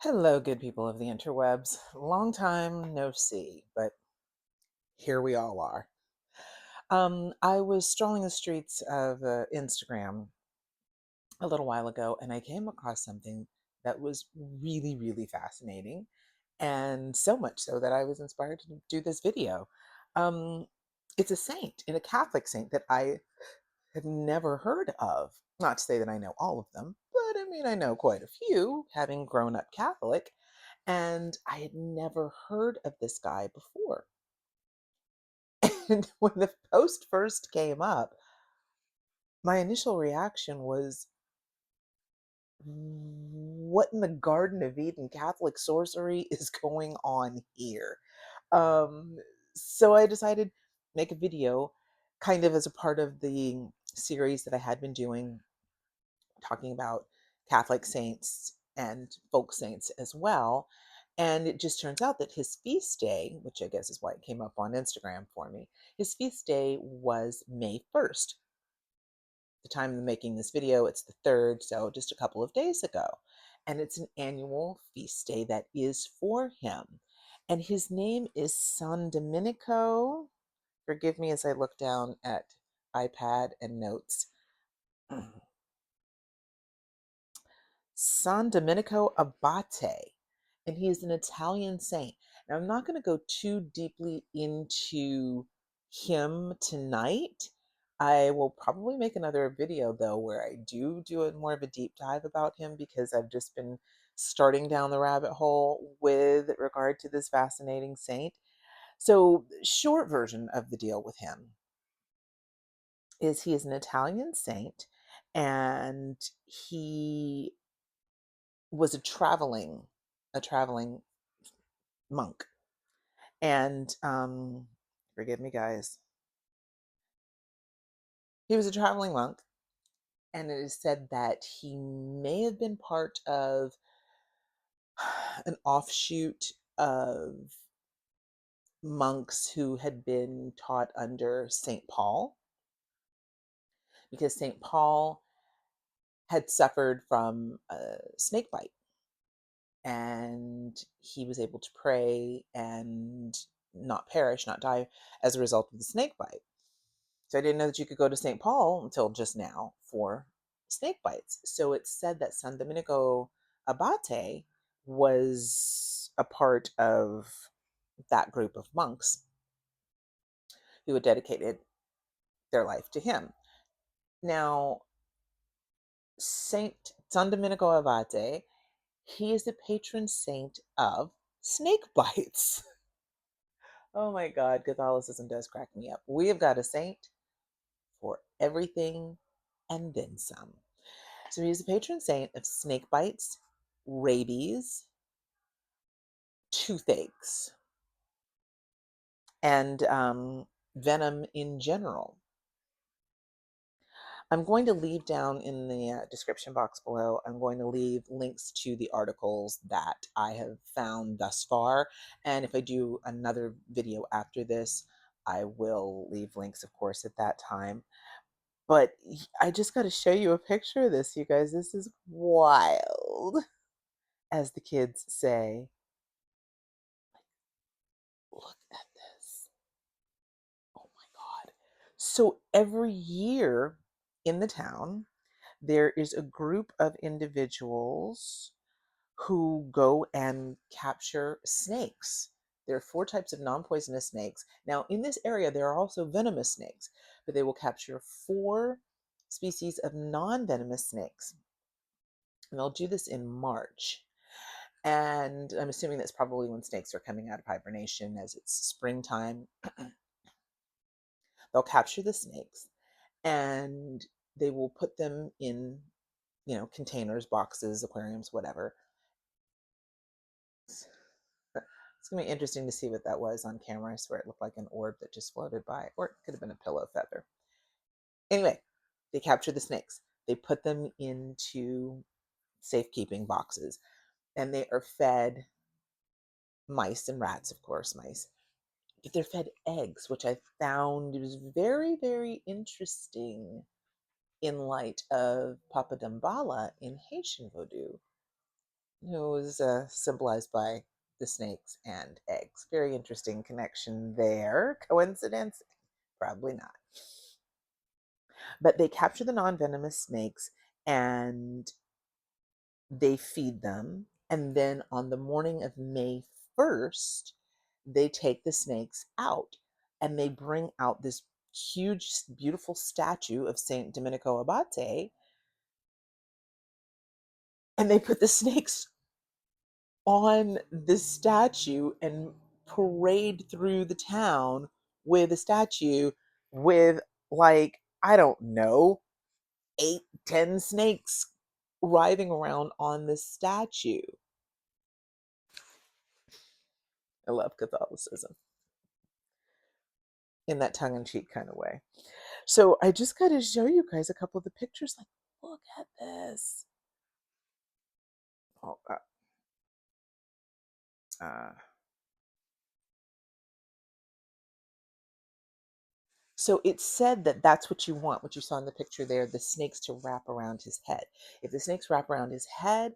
Hello, good people of the interwebs. Long time no see, but here we all are. I was strolling the streets of Instagram a little while ago, and I came across something that was really, really fascinating, and so much so that I was inspired to do this video. Um, it's a saint, and a Catholic saint that I have never heard of. Not to say that I know all of them, but I mean, I know quite a few, having grown up Catholic, and I had never heard of this guy before. And when the post first came up, my initial reaction was, what in the Garden of Eden Catholic sorcery is going on here? Um, so I decided to make a video kind of as a part of the series that I had been doing, talking about Catholic saints and folk saints as well. And it just turns out that his feast day, which I guess is why it came up on Instagram for me, his feast day was May 1st. The time of making this video, it's the 3rd, so just a couple of days ago. And it's an annual feast day that is for him. And his name is San Domenico. Forgive me as I look down at iPad and notes. San Domenico Abate, and he is an Italian saint. Now, I'm not going to go too deeply into him tonight. I will probably make another video, though, where I do a more of a deep dive about him, because I've just been starting down the rabbit hole with regard to this fascinating saint. So, short version of the deal with him is he is an Italian saint, and he was a traveling monk. And forgive me, guys, he was a traveling monk, and it is said that he may have been part of an offshoot of monks who had been taught under St. Paul, because St. Paul had suffered from a snake bite, and he was able to pray and not perish, not die as a result of the snake bite. So I didn't know that you could go to St. Paul until just now for snake bites. So it's said that San Domenico Abate was a part of that group of monks who had dedicated their life to him. Now, Saint San Domenico Abate, he is the patron saint of snake bites. Oh my God, Catholicism does crack me up. We have got a saint for everything and then some. So he's the patron saint of snake bites, rabies, toothaches, and venom in general. I'm going to leave down in the description box below, I'm going to leave links to the articles that I have found thus far. And if I do another video after this, I will leave links, of course, at that time. But I just got to show you a picture of this, you guys. This is wild, as the kids say. Look at this. Oh my God. So every year in the town, there is a group of individuals who go and capture snakes. There are 4 types of non poisonous snakes. Now, in this area, there are also venomous snakes, but they will capture 4 species of non venomous snakes. And they'll do this in March. And I'm assuming that's probably when snakes are coming out of hibernation, as it's springtime. They'll capture the snakes, and they will put them in, containers, boxes, aquariums, whatever. It's going to be interesting to see what that was on camera. I swear it looked like an orb that just floated by, or it could have been a pillow feather. Anyway, they capture the snakes. They put them into safekeeping boxes, and they are fed mice and rats, of course, mice. But they're fed eggs, which I found was very, very interesting in light of Papa Dambala in Haitian Vodou. who is symbolized by the snakes and eggs. Very interesting connection there. Coincidence? Probably not. But they capture the non venomous snakes and they feed them. And then on the morning of May 1st, they take the snakes out and they bring out this huge, beautiful statue of Saint Domenico Abate. And they put the snakes on this statue and parade through the town with a statue with, like, I don't know, 8, 10 snakes writhing around on this statue. I love Catholicism in that tongue-in-cheek kind of way. So I just got to show you guys a couple of the pictures. Like, look at this. Oh, uh, so it's said that that's what you want, what you saw in the picture there, the snakes to wrap around his head. If the snakes wrap around his head,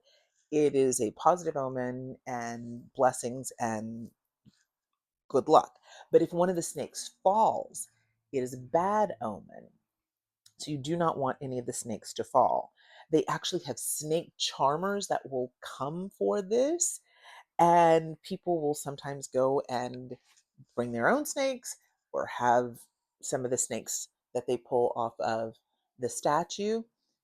it is a positive omen and blessings and good luck. But if one of the snakes falls, it is a bad omen. So you do not want any of the snakes to fall. They actually have snake charmers that will come for this, and people will sometimes go and bring their own snakes or have some of the snakes that they pull off of the statue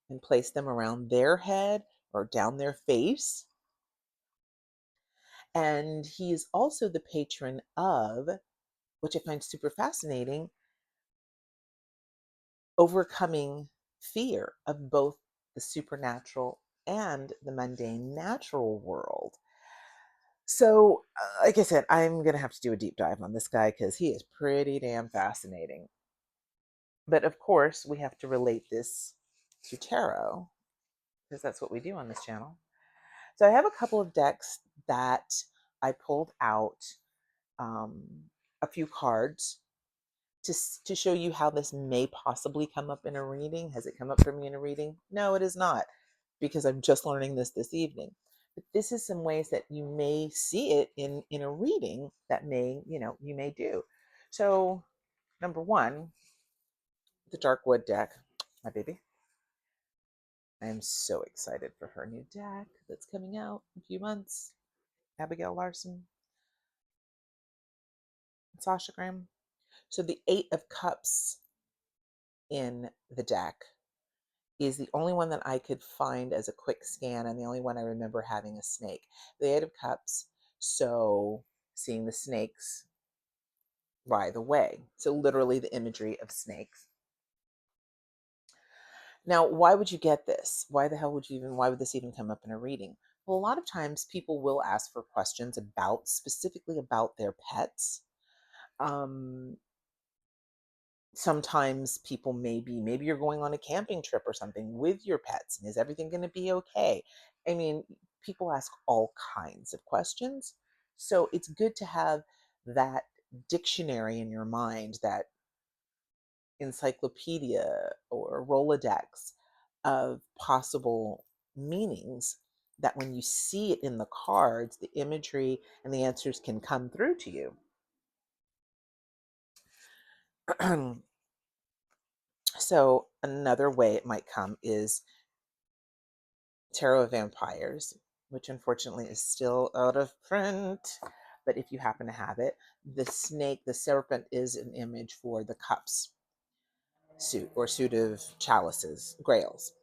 and place them around their head or down their face. And he is also the patron of, which I find super fascinating, overcoming fear of both the supernatural and the mundane natural world. So, like I said, I'm going to have to do a deep dive on this guy because he is pretty damn fascinating. But of course, we have to relate this to tarot because that's what we do on this channel. So, I have a couple of decks that I pulled out, um, a few cards to show you how this may possibly come up in a reading. Has it come up for me in a reading? No, it is not, because I'm just learning this evening. But this is some ways that you may see it in a reading that may, you may do. So, number one, the Dark Wood deck, my baby. I am so excited for her new deck that's coming out in a few months. Abigail Larson, Sasha Graham. So the Eight of Cups in the deck is the only one that I could find as a quick scan and the only one I remember having a snake. The Eight of Cups, so seeing the snakes writhe away. So literally the imagery of snakes. Now, why would you get this? Why would this even come up in a reading? Well, a lot of times people will ask for questions specifically about their pets. Um, Sometimes people maybe you're going on a camping trip or something with your pets and is everything going to be okay? I mean, people ask all kinds of questions, so it's good to have that dictionary in your mind, that encyclopedia or rolodex of possible meanings, that when you see it in the cards, the imagery and the answers can come through to you. So another way it might come is Tarot of Vampires, which unfortunately is still out of print. But if you happen to have it, the snake, the serpent, is an image for the cups suit, or suit of chalices, grails.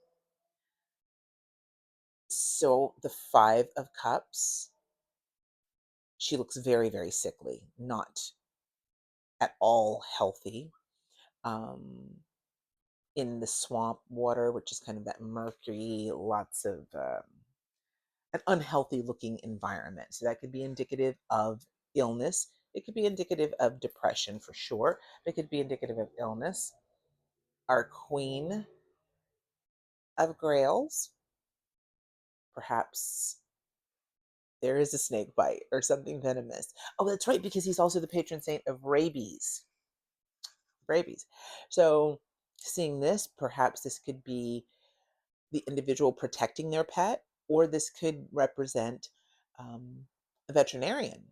So the Five of Cups, she looks very, very sickly, not at all healthy. In the swamp water, which is kind of that murky, lots of an unhealthy looking environment. So that could be indicative of illness. It could be indicative of depression for sure. It could be indicative of illness. Our Queen of Grails, perhaps there is a snake bite or something venomous. Oh, that's right, because he's also the patron saint of rabies. Rabies. So seeing this, perhaps this could be the individual protecting their pet, or this could represent a veterinarian.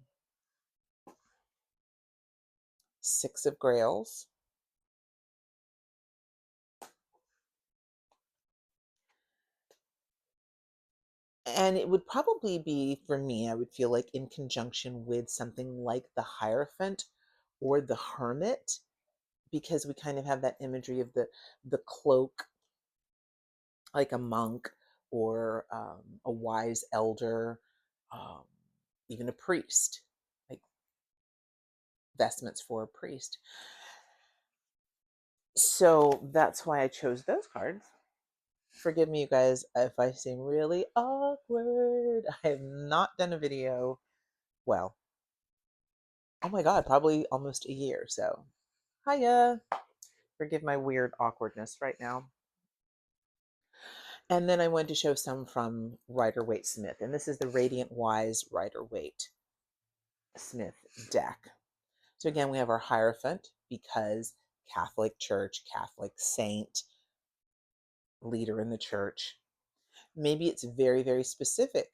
Six of Grails. And it would probably be, for me, I would feel like in conjunction with something like the Hierophant or the Hermit, because we kind of have that imagery of the cloak, like a monk or a wise elder, um, even a priest, like vestments for a priest. So that's why I chose those cards. Forgive me, you guys, if I seem really awkward. I have not done a video, well, oh my God, probably almost a year. So, hiya. Forgive my weird awkwardness right now. And then I wanted to show some from Rider-Waite Smith. And this is the Radiant Wise Rider-Waite Smith deck. So again, we have our Hierophant because Catholic Church, Catholic saint, leader in the church. Maybe it's very, very specific,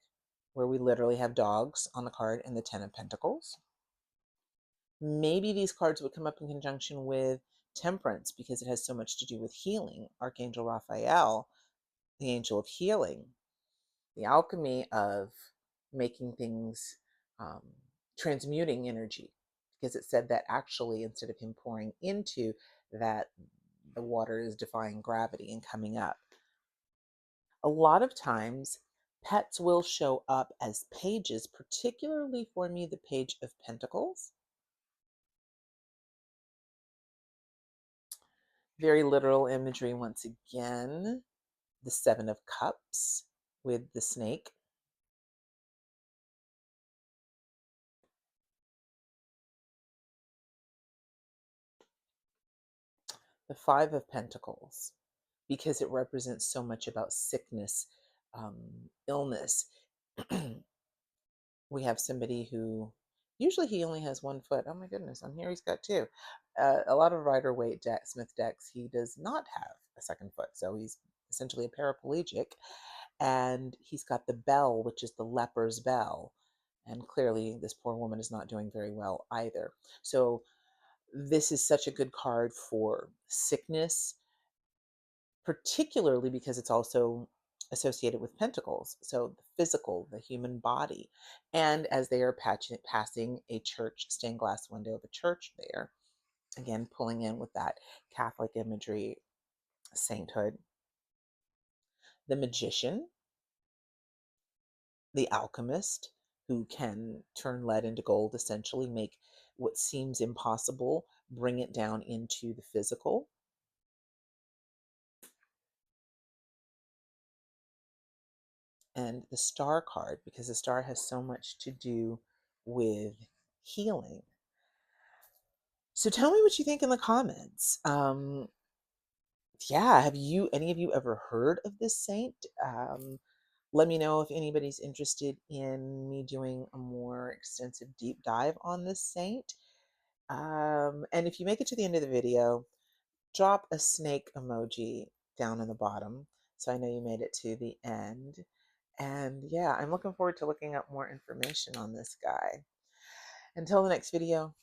where we literally have dogs on the card and the Ten of Pentacles. Maybe these cards would come up in conjunction with Temperance because it has so much to do with healing. Archangel Raphael, the angel of healing, the alchemy of making things, um, transmuting energy, because it said that actually instead of him pouring into that, the water is defying gravity and coming up. A lot of times, pets will show up as pages, particularly for me, the Page of Pentacles. Very literal imagery once again. The Seven of Cups with the snake. The Five of Pentacles, because it represents so much about sickness, illness. We have somebody who usually he only has one foot. Oh my goodness, on here he's got two. A lot of Rider-Waite Smith decks, he does not have a second foot, so he's essentially a paraplegic. And he's got the bell, which is the leper's bell. And clearly, this poor woman is not doing very well either. So, this is such a good card for sickness, particularly because it's also associated with pentacles. So, the physical, the human body. And as they are passing a church stained glass window of a church there, again, pulling in with that Catholic imagery, sainthood. The magician, the alchemist, who can turn lead into gold, essentially make what seems impossible, bring it down into the physical. And the star card, because the star has so much to do with healing. So tell me what you think in the comments. Yeah, have any of you ever heard of this saint? Let me know if anybody's interested in me doing a more extensive deep dive on this saint. And if you make it to the end of the video, drop a snake emoji down in the bottom so I know you made it to the end. And yeah, I'm looking forward to looking up more information on this guy. Until the next video,